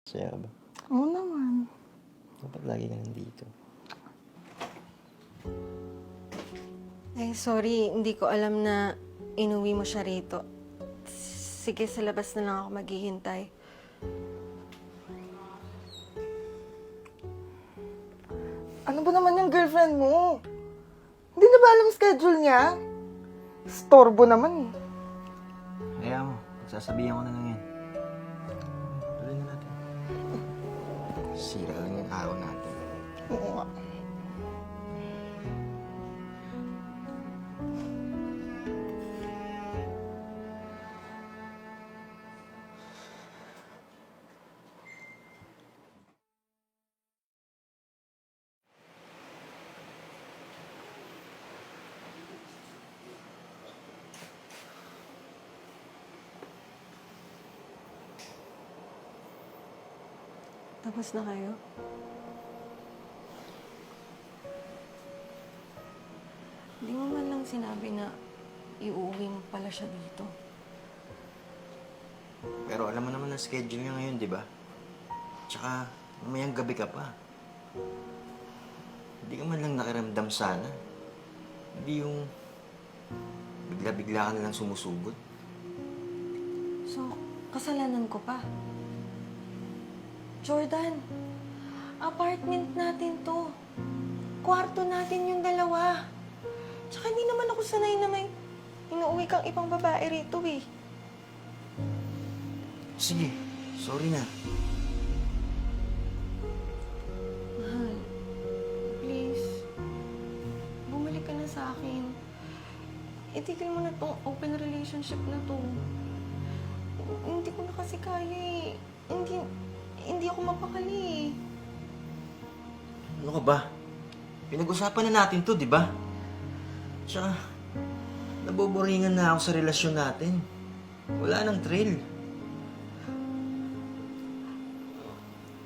Masaya ka ba? Oo naman. Dapat lagi ka nandito. Ay, sorry. Hindi ko alam na inuwi mo siya rito. Sige, sa labas na lang ako maghihintay. Ano ba naman yung girlfriend mo? Hindi na ba alam schedule niya? Storbo naman eh. Kaya mo, sasabihan ko na lang yan. Tuloy na natin. Sira lang yung araw natin. Oo nga. Tapos na kayo? Hindi mo man lang sinabi na iuwi mo pala siya dito. Pero alam mo naman ang schedule niya ngayon, di ba? Tsaka, mamayang gabi ka pa. Hindi ka man lang nakiramdam sana. Hindi yung bigla-bigla ka na lang sumusugod. So, kasalanan ko pa. Jordan, apartment natin to. Kwarto natin yung dalawa. Tsaka hindi naman ako sanay na may inuuwi kang ibang babae rito eh. Sige, sorry na. Mahal, please. Bumalik ka na sa akin. Itigil mo na tong open relationship na to. Hindi ko na kasi kaya eh. Hindi ako mapakali eh. Ano ka ba? Pinag-usapan na natin to, di ba? Tsaka, naboboringan na ako sa relasyon natin. Wala nang thrill.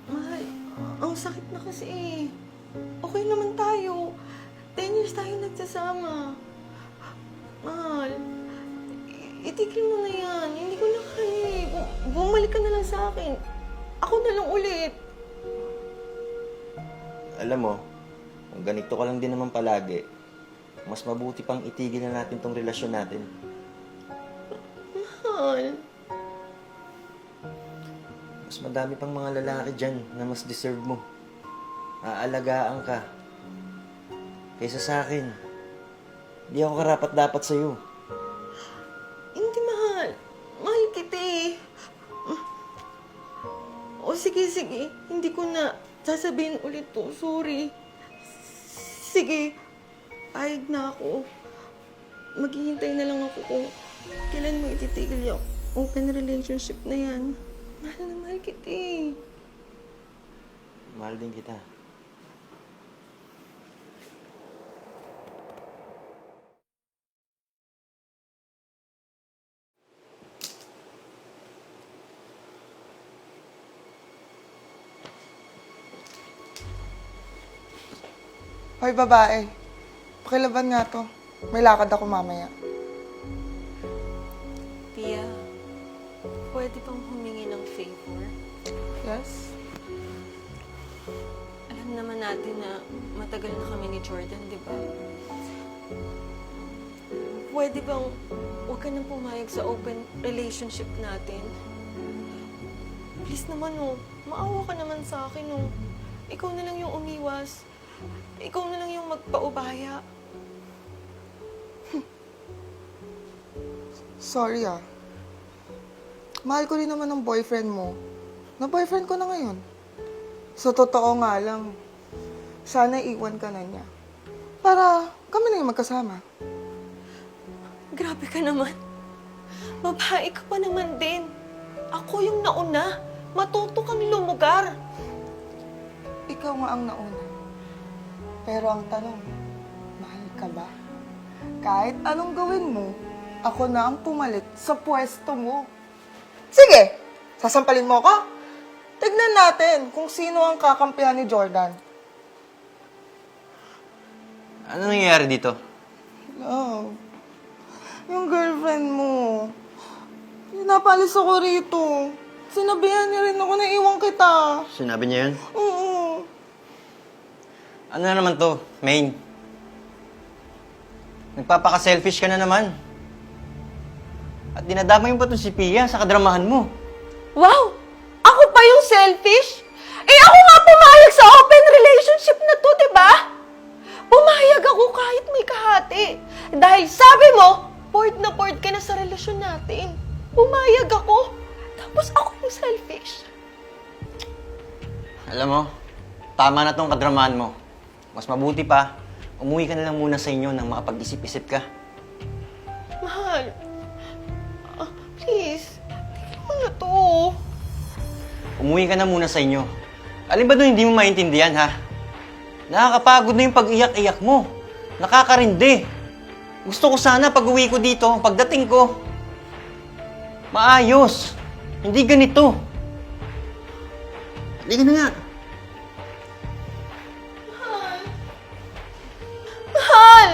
Mahal, ang sakit na kasi eh. Okay naman tayo. 10 years tayo nagsasama. Mahal, itigil mo na yan. Hindi ko na kaya eh. Bumalik ka na lang sa akin. Ako na lang ulit. Alam mo, kung ganito ka lang din naman palagi, mas mabuti pang itigil na natin tong relasyon natin. Mahal. Mas madami pang mga lalaki dyan na mas deserve mo. Aalagaan ka. Kaysa sa akin. Hindi ako karapat-dapat sa'yo. Hindi, mahal. Mahal kita eh. O sige. Hindi ko na sasabihin ulit to. Sorry. Sige. Pahig na ako. Maghihintay na lang ako kung kailan mo ititigil yung open relationship na yan. Mahal na mahal kita eh. Mahal din kita. Hoy babae, pakilaban nga to. May lakad ako mamaya. Tia, pwede bang humingi ng favor? Yes? Alam naman natin na matagal na kami ni Jordan, di ba? Pwede bang huwag ka nang pumayag sa open relationship natin? Please naman, oh. Maawa ka naman sa akin, oh. Ikaw na lang yung umiwas. Ikaw na lang yung magpaubaya. Sorry ah. Mahal ko rin naman ng boyfriend mo. Na boyfriend ko na ngayon. Sa totoo nga lang, sana iwan ka na niya. Para kami na yung magkasama. Grabe ka naman. Babae ka pa naman din. Ako yung nauna. Matuto kang lumugar. Ikaw nga ang nauna. Pero ang tanong, mahal ka ba? Kahit anong gawin mo, ako na ang pumalit sa pwesto mo. Sige, sasampalin mo ako. Tignan natin kung sino ang kakampihan ni Jordan. Ano nangyayari dito? Love, yung girlfriend mo, pinapalis ako rito. Sinabihan niya rin ako na iwan kita. Sinabi niya yun? Oo. Ano na naman to, Maine? Nagpapaka-selfish ka na naman. At dinadamay mo pa to si Pia sa kadramahan mo. Wow! Ako pa yung selfish? Eh ako nga pumayag sa open relationship na to, di ba? Pumayag ako kahit may kahati. Dahil sabi mo, bored na bored ka na sa relasyon natin. Pumayag ako. Tapos ako yung selfish. Alam mo, tama na tong kadramahan mo. Mas mabuti pa, umuwi ka na lang muna sa inyo nang makapag-isip-isip ka. Mahal. Please. Tignan mo na to. Umuwi ka na muna sa inyo. Alin ba doon hindi mo maintindihan, ha? Nakakapagod na yung pag-iyak-iyak mo. Nakakarindi. Gusto ko sana pag-uwi ko dito, pagdating ko, maayos. Hindi ganito. Halika na nga. Mahal!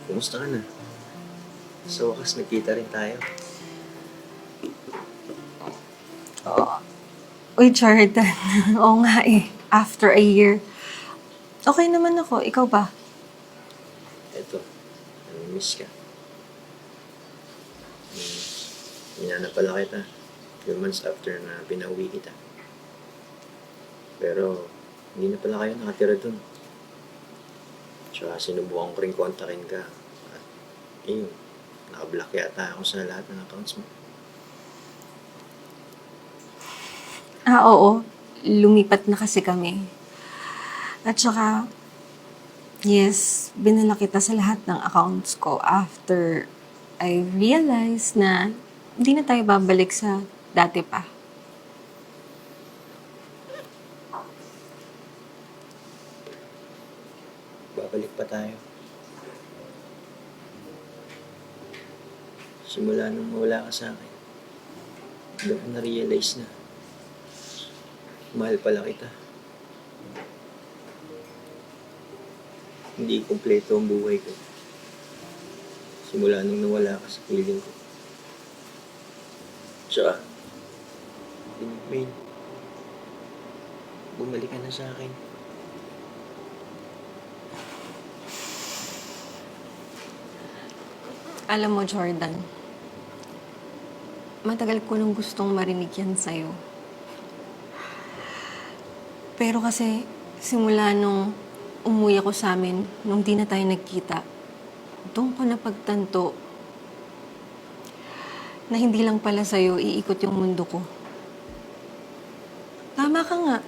Kumusta ka na? Sa wakas, nagkita rin tayo. Uy, Jordan. Oo nga eh. After a year. Okay naman ako. Ikaw ba? Eto, miss ka. Hinanap pala kita. Few months after na pinauwi kita. Pero, hindi na pala kayo nakatira dun. Tsaka sinubukan ko rin kontakin ka. At, yun, nakablock yata ako sa lahat ng accounts mo. Oo. Lumipat na kasi kami. At saka, yes, binala kita sa lahat ng accounts ko after I realized na hindi na tayo babalik sa dati pa. Babalik pa tayo. Simula nung mawala ka sa akin, doon ko na-realize na mahal pala kita. Hindi kumpleto ang buhay ko. Simula nung nawala ka sa piling ko. Tsaka, May, bumalik ka na sa akin. Alam mo, Jordan, matagal ko nung gustong marinig yan sa'yo. Pero kasi, simula nung umuwi ako sa amin, nung di na tayo nagkita, doon ko napagtanto na hindi lang pala sa'yo iikot yung mundo ko. Tama ka nga.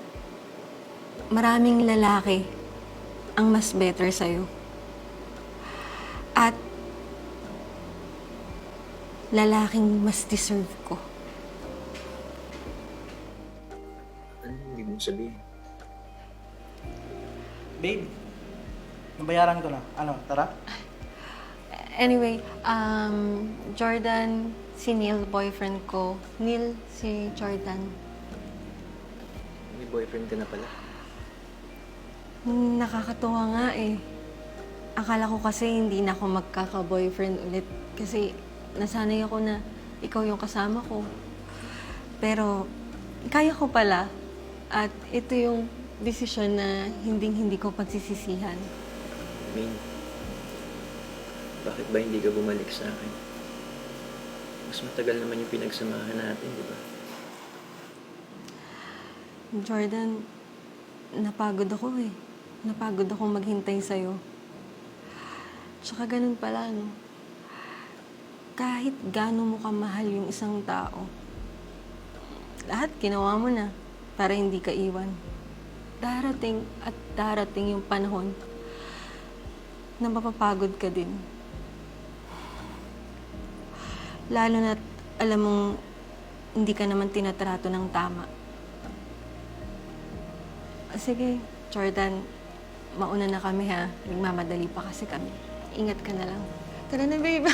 Maraming lalaki ang mas better sa'yo. At lalaking mas deserve ko. Ano yung ibig mong sabihin? Babe, nabayaran ko na. Ano, tara? Anyway, Jordan, si Neil, boyfriend ko. Neil, si Jordan. May boyfriend ka na pala. Nakakatuwa nga eh. Akala ko kasi hindi na ako magkaka-boyfriend ulit. Kasi nasanay ako na ikaw yung kasama ko. Pero kaya ko pala. At ito yung desisyon na hindi ko pagsisisihan. Min, bakit ba hindi ka bumalik sa akin? Mas matagal naman yung pinagsamahan natin, di ba? Jordan, napagod ako eh. Napagod akong maghintay sa'yo. Tsaka ganun pala, no? Kahit gaano mo kamahal yung isang tao, lahat ginawa mo na para hindi ka iwan. Darating at darating yung panahon na mapapagod ka din. Lalo na't alam mong hindi ka naman tinatrato ng tama. Sige, Jordan, mauna na kami ha. Nagmamadali pa kasi kami. Ingat ka na lang. Tara na, babe.